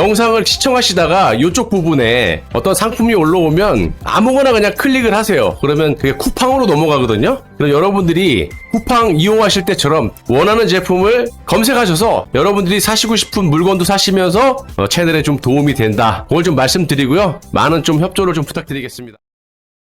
영상을 시청하시다가 이쪽 부분에 어떤 상품이 올라오면 아무거나 그냥 클릭을 하세요. 그러면 그게 쿠팡으로 넘어가거든요. 그럼 여러분들이 쿠팡 이용하실 때처럼 원하는 제품을 검색하셔서 여러분들이 사시고 싶은 물건도 사시면서 채널에 좀 도움이 된다. 그걸 좀 말씀드리고요. 많은 좀 협조를 좀 부탁드리겠습니다.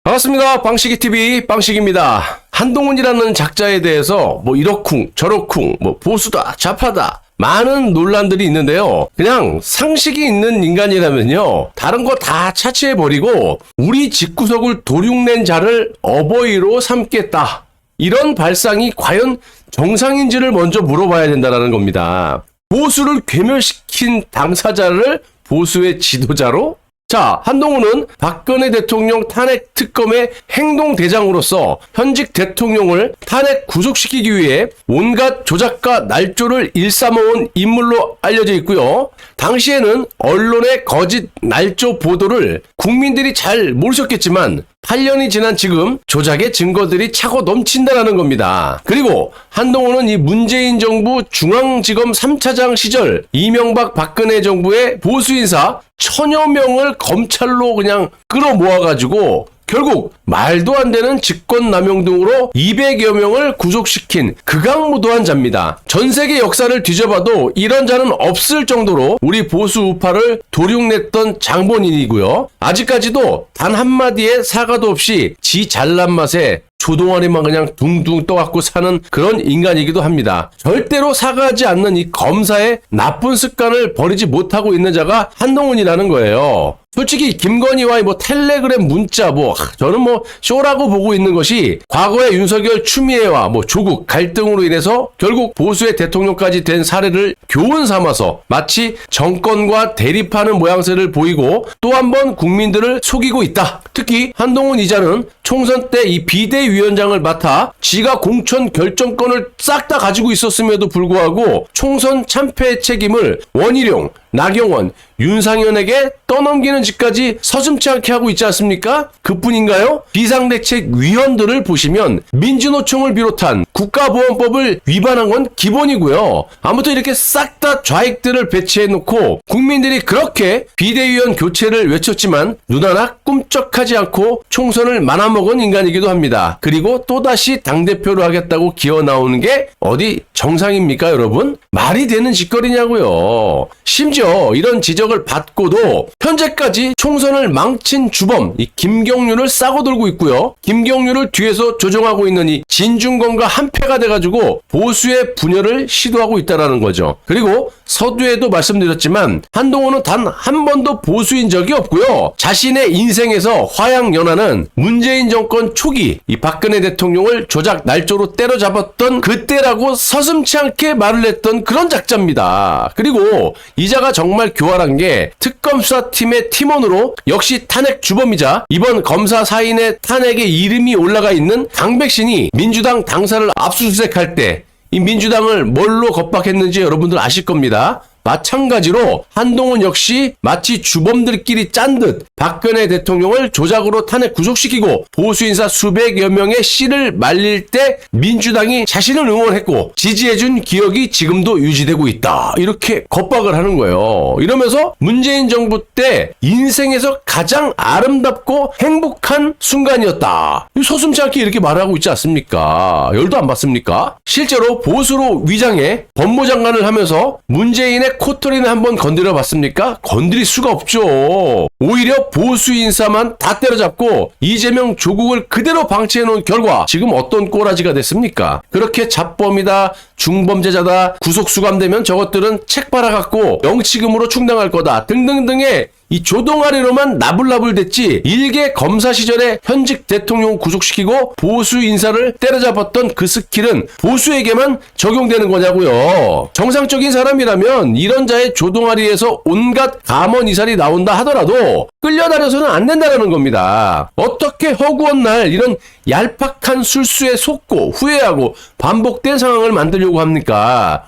반갑습니다. 빵식이TV 빵식입니다. 한동훈이라는 작자에 대해서 이러쿵 저러쿵 보수다 좌파다 많은 논란들이 있는데요. 그냥 상식이 있는 인간이라면요, 다른 거 다 차치해버리고 우리 집구석을 도륙낸 자를 어버이로 삼겠다, 이런 발상이 과연 정상인지를 먼저 물어봐야 된다는 겁니다. 보수를 괴멸시킨 당사자를 보수의 지도자로? 자, 한동훈은 박근혜 대통령 탄핵 특검의 행동대장으로서 현직 대통령을 탄핵 구속시키기 위해 온갖 조작과 날조를 일삼아온 인물로 알려져 있고요. 당시에는 언론의 거짓 날조 보도를 국민들이 잘 모르셨겠지만 8년이 지난 지금 조작의 증거들이 차고 넘친다는 겁니다. 그리고 한동훈은 이 문재인 정부 중앙지검 3차장 시절 이명박 박근혜 정부의 보수인사 1000여 명을 검찰로 그냥 끌어모아가지고 결국 말도 안 되는 직권남용 등으로 200여 명을 구속시킨 극악무도한 자입니다. 전 세계 역사를 뒤져봐도 이런 자는 없을 정도로 우리 보수 우파를 도륙냈던 장본인이고요. 아직까지도 단 한마디의 사과도 없이 지 잘난 맛에 조동아리만 그냥 둥둥 떠갖고 사는 그런 인간이기도 합니다. 절대로 사과하지 않는 이 검사의 나쁜 습관을 버리지 못하고 있는 자가 한동훈이라는 거예요. 솔직히 김건희와의 텔레그램 문자 저는 쇼라고 보고 있는 것이 과거에 윤석열 추미애와 조국 갈등으로 인해서 결국 보수의 대통령까지 된 사례를 교훈 삼아서 마치 정권과 대립하는 모양새를 보이고 또 한 번 국민들을 속이고 있다. 특히 한동훈 이자는 총선 때 이 비대위원장을 맡아 지가 공천 결정권을 싹 다 가지고 있었음에도 불구하고 총선 참패의 책임을 원희룡, 나경원, 윤상현에게 떠넘기는 짓까지 서슴지 않게 하고 있지 않습니까? 그뿐인가요? 비상대책위원들을 보시면 민주노총을 비롯한 국가보안법을 위반한 건 기본이고요. 아무튼 이렇게 싹 다 좌익들을 배치해놓고 국민들이 그렇게 비대위원 교체를 외쳤지만 눈 하나 꿈쩍하지 않고 총선을 말아먹은 인간이기도 합니다. 그리고 또다시 당대표로 하겠다고 기어나오는 게 어디 정상입니까, 여러분? 말이 되는 짓거리냐고요. 심지어 이런 지적을 받고도 현재까지 총선을 망친 주범 이 김경률을 싸고 들고 있고요. 김경률을 뒤에서 조종하고 있는 이 진중권과 한패가 돼가지고 보수의 분열을 시도하고 있다는 거죠. 그리고 서두에도 말씀드렸지만 한동훈은 단 한 번도 보수인 적이 없고요. 자신의 인생에서 화양연화는 문재인 정권 초기 이 박근혜 대통령을 조작 날조로 때려잡았던 그때라고 서슴지 않게 말을 했던 그런 작자입니다. 그리고 이자가 정말 교활한 게 특검 수사팀의 팀원으로 역시 탄핵 주범이자 이번 검사 사인의 탄핵에 이름이 올라가 있는 강백신이 민주당 당사를 압수수색할 때 이 민주당을 뭘로 겁박했는지 여러분들 아실 겁니다. 마찬가지로 한동훈 역시 마치 주범들끼리 짠 듯 박근혜 대통령을 조작으로 탄핵 구속시키고 보수인사 수백여 명의 씨를 말릴 때 민주당이 자신을 응원했고 지지해준 기억이 지금도 유지되고 있다, 이렇게 겁박을 하는 거예요. 이러면서 문재인 정부 때 인생에서 가장 아름답고 행복한 순간이었다, 서슴지 않게 이렇게 말하고 있지 않습니까? 열도 안 받습니까? 실제로 보수로 위장해 법무장관을 하면서 문재인의 코털이는 한번 건드려 봤습니까? 건드릴 수가 없죠. 오히려 보수 인사만 다 때려잡고 이재명 조국을 그대로 방치해 놓은 결과 지금 어떤 꼬라지가 됐습니까? 그렇게 잡범이다, 중범죄자다, 구속 수감되면 저것들은 책 팔아갖고 영치금으로 충당할 거다 등등등의 이 조동아리로만 나불나불 됐지 일개 검사 시절에 현직 대통령 구속시키고 보수 인사를 때려잡았던 그 스킬은 보수에게만 적용되는 거냐고요. 정상적인 사람이라면 이런 자의 조동아리에서 온갖 감언 이살이 나온다 하더라도 끌려다녀서는 안 된다는 겁니다. 어떻게 허구한 날 이런 얄팍한 술수에 속고 후회하고 반복된 상황을 만들려고 합니까?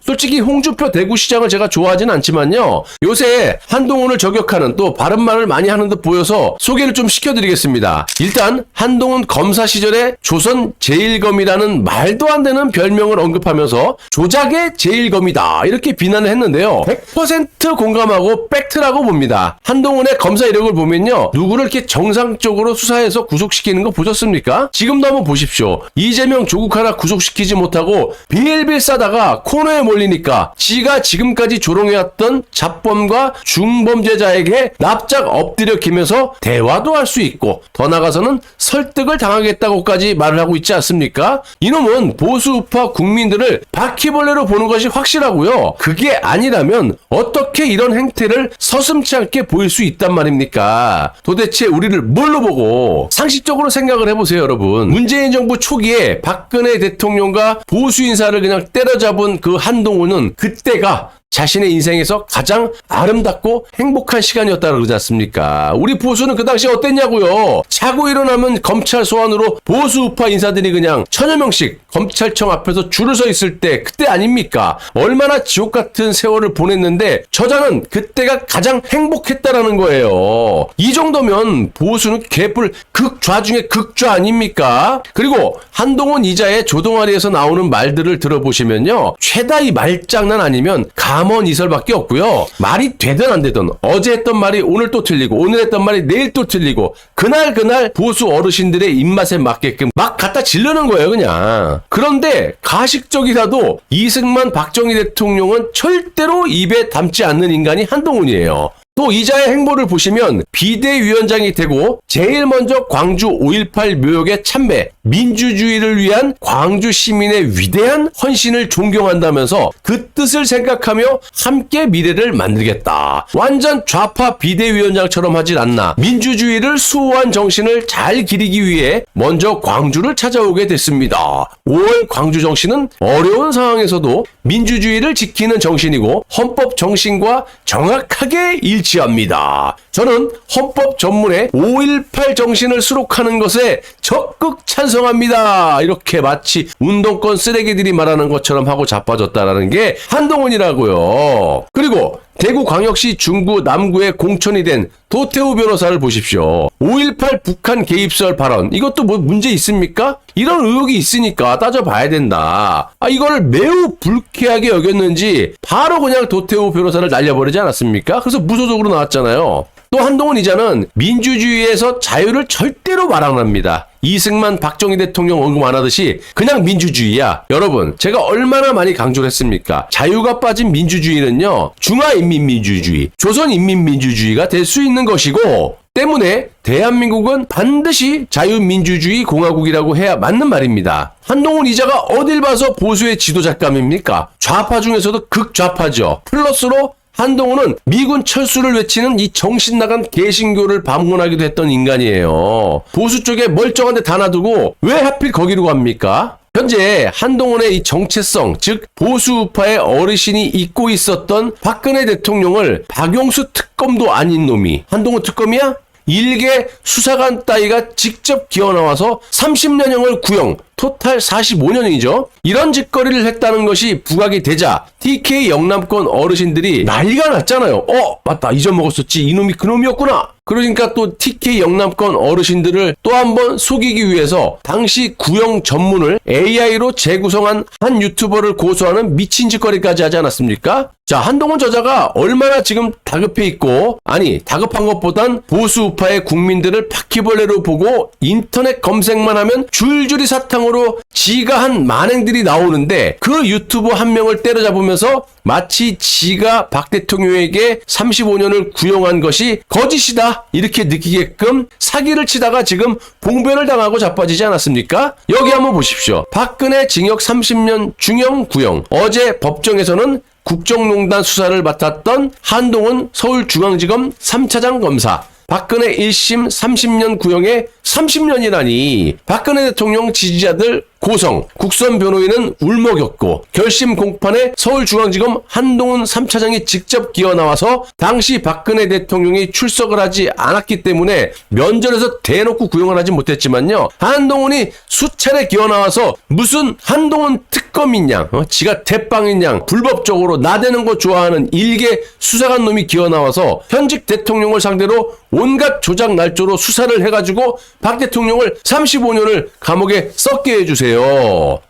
솔직히 홍준표 대구시장을 제가 좋아하진 않지만요. 요새 한동훈을 저격하는 또 바른말을 많이 하는 듯 보여서 소개를 좀 시켜드리겠습니다. 일단 한동훈 검사 시절에 조선 제1검이라는 말도 안 되는 별명을 언급하면서 조작의 제1검이다 이렇게 비난을 했는데요. 100% 공감하고 팩트라고 봅니다. 한동훈의 검사 이력을 보면요. 누구를 이렇게 정상적으로 수사해서 구속시키는 거 보셨습니까? 지금도 한번 보십시오. 이재명 조국 하나 구속시키지 못하고 빌빌 싸다가 코너에 몰리니까 지가 지금까지 조롱해왔던 잡범과 중범죄자에게 납작 엎드려 기면서 대화도 할 수 있고 더 나아가서는 설득을 당하겠다고까지 말을 하고 있지 않습니까? 이놈은 보수우파 국민들을 바퀴벌레로 보는 것이 확실하고요. 그게 아니라면 어떻게 이런 행태를 서슴지 않게 보일 수 있단 말입니까? 도대체 우리를 뭘로 보고 상식적으로 생각을 해보세요, 여러분. 문재인 정부 초기에 박근혜 대통령과 보수 인사를 그냥 때려잡은 그 한동훈은 그때가 자신의 인생에서 가장 아름답고 행복한 시간이었다 그러지 않습니까? 우리 보수는 그 당시에 어땠냐고요? 자고 일어나면 검찰 소환으로 보수 우파 인사들이 그냥 천여 명씩 검찰청 앞에서 줄을 서 있을 때 그때 아닙니까? 얼마나 지옥 같은 세월을 보냈는데 저자는 그때가 가장 행복했다라는 거예요. 이 정도면 보수는 개뿔 극좌 중에 극좌 아닙니까? 그리고 한동훈 이자의 조동아리에서 나오는 말들을 들어보시면요. 최다 이 말장난 아니면 감언 이설밖에 없고요. 말이 되든 안 되든 어제 했던 말이 오늘 또 틀리고 오늘 했던 말이 내일 또 틀리고 그날 보수 어르신들의 입맛에 맞게끔 막 갖다 질르는 거예요, 그냥. 그런데 가식적이라도 이승만 박정희 대통령은 절대로 입에 담지 않는 인간이 한동훈이에요. 또 이자의 행보를 보시면 비대위원장이 되고 제일 먼저 광주 5.18 묘역에 참배, 민주주의를 위한 광주 시민의 위대한 헌신을 존경한다면서 그 뜻을 생각하며 함께 미래를 만들겠다. 완전 좌파 비대위원장처럼 하질 않나. 민주주의를 수호한 정신을 잘 기리기 위해 먼저 광주를 찾아오게 됐습니다. 5월 광주 정신은 어려운 상황에서도 민주주의를 지키는 정신이고 헌법 정신과 정확하게 일치합니다. 저는 헌법 전문에 5.18 정신을 수록하는 것에 적극 찬성합니다. 이렇게 마치 운동권 쓰레기들이 말하는 것처럼 하고 자빠졌다라는 게 한동훈이라고요. 그리고 대구광역시 중구 남구에 공천이 된 도태우 변호사를 보십시오. 5.18 북한 개입설 발언 이것도 뭐 문제 있습니까? 이런 의혹이 있으니까 따져봐야 된다. 이거를 매우 불쾌하게 여겼는지 바로 그냥 도태우 변호사를 날려버리지 않았습니까? 그래서 무소속으로 나왔잖아요. 또 한동훈 이자는 민주주의에서 자유를 절대로 말 안 합니다. 이승만 박정희 대통령 언급 안 하듯이 그냥 민주주의야. 여러분 제가 얼마나 많이 강조를 했습니까? 자유가 빠진 민주주의는요 중화인민민주주의, 조선인민민주주의가 될 수 있는 것이고 때문에 대한민국은 반드시 자유민주주의 공화국이라고 해야 맞는 말입니다. 한동훈 이자가 어딜 봐서 보수의 지도자감입니까? 좌파 중에서도 극좌파죠. 플러스로 한동훈은 미군 철수를 외치는 이 정신나간 개신교를 방문하기도 했던 인간이에요. 보수 쪽에 멀쩡한 데 다 놔두고 왜 하필 거기로 갑니까? 현재 한동훈의 이 정체성, 즉 보수우파의 어르신이 잊고 있었던 박근혜 대통령을 박용수 특검도 아닌 놈이 한동훈 특검이야? 일개 수사관 따위가 직접 기어나와서 30년형을 구형, 토탈 45년이죠. 이런 짓거리를 했다는 것이 부각이 되자 TK 영남권 어르신들이 난리가 났잖아요. 맞다, 잊어먹었었지. 이놈이 그놈이었구나. 그러니까 또 TK 영남권 어르신들을 또 한 번 속이기 위해서 당시 구형 전문을 AI로 재구성한 한 유튜버를 고소하는 미친 짓거리까지 하지 않았습니까? 자, 한동훈 저자가 얼마나 지금 다급해 있고, 아니 다급한 것보단 보수 우파의 국민들을 바퀴벌레로 보고 인터넷 검색만 하면 줄줄이 사탕으로 지가 한 만행들이 나오는데 그 유튜버 한 명을 때려잡으면서 마치 지가 박 대통령에게 35년을 구형한 것이 거짓이다 이렇게 느끼게끔 사기를 치다가 지금 봉변을 당하고 자빠지지 않았습니까? 여기 한번 보십시오. 박근혜 징역 30년 중형 구형. 어제 법정에서는 국정농단 수사를 맡았던 한동훈 서울중앙지검 3차장 검사. 박근혜 1심 30년 구형에 30년이라니 박근혜 대통령 지지자들 고성, 국선 변호인은 울먹였고 결심 공판에 서울중앙지검 한동훈 3차장이 직접 기어 나와서 당시 박근혜 대통령이 출석을 하지 않았기 때문에 면전에서 대놓고 구형을 하지 못했지만요. 한동훈이 수차례 기어 나와서 무슨 한동훈 특검인 양, 지가 대빵인 양, 불법적으로 나대는 거 좋아하는 일개 수사관 놈이 기어 나와서 현직 대통령을 상대로 온갖 조작 날조로 수사를 해가지고 박 대통령을 35년을 감옥에 썩게 해주세요.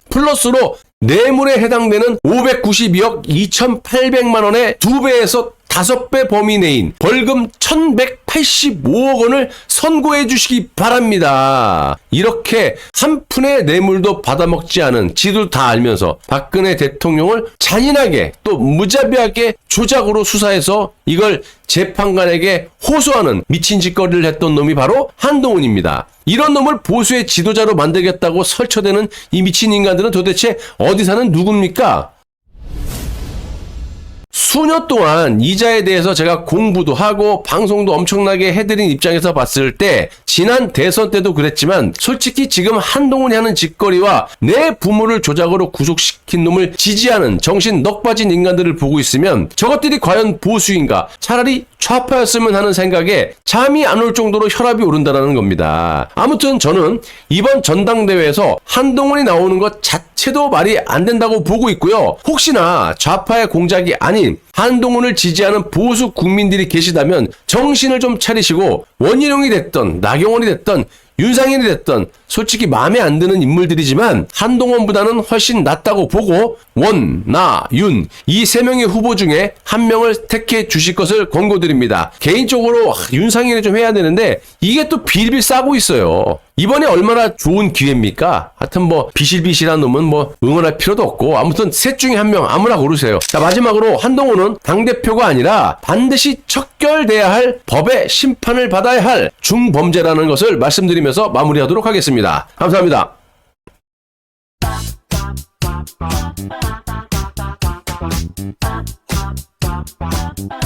플러스로 뇌물에 해당되는 592억 2,800만 원의 2배에서 5배 범위 내인 벌금 1,185억 원을 선고해 주시기 바랍니다. 이렇게 한 푼의 뇌물도 받아먹지 않은 지도 다 알면서 박근혜 대통령을 잔인하게 또 무자비하게 조작으로 수사해서 이걸 재판관에게 호소하는 미친 짓거리를 했던 놈이 바로 한동훈입니다. 이런 놈을 보수의 지도자로 만들겠다고 설쳐대는 이 미친 인간들은 도대체 어디 사는 누굽니까? 수년 동안 이자에 대해서 제가 공부도 하고 방송도 엄청나게 해드린 입장에서 봤을 때 지난 대선 때도 그랬지만 솔직히 지금 한동훈이 하는 짓거리와 내 부모를 조작으로 구속시킨 놈을 지지하는 정신 넋 빠진 인간들을 보고 있으면 저것들이 과연 보수인가 차라리 좌파였으면 하는 생각에 잠이 안 올 정도로 혈압이 오른다는 겁니다. 아무튼 저는 이번 전당대회에서 한동훈이 나오는 것 자체도 말이 안 된다고 보고 있고요. 혹시나 좌파의 공작이 아닌 한동훈을 지지하는 보수 국민들이 계시다면 정신을 좀 차리시고 원희룡이 됐던 나경원이 됐던 윤상현이 됐던 솔직히 마음에 안 드는 인물들이지만 한동훈보다는 훨씬 낫다고 보고 원, 나, 윤 이 세 명의 후보 중에 한 명을 택해 주실 것을 권고드립니다. 개인적으로 윤상현이 좀 해야 되는데 이게 또 빌빌 싸고 있어요. 이번에 얼마나 좋은 기회입니까? 하여튼 뭐 비실비실한 놈은 뭐 응원할 필요도 없고 아무튼 셋 중에 한 명 아무나 고르세요. 자, 마지막으로 한동훈은 당대표가 아니라 반드시 척결돼야 할 법의 심판을 받아야 할 중범죄라는 것을 말씀드리면서 마무리하도록 하겠습니다. 감사합니다. Bye.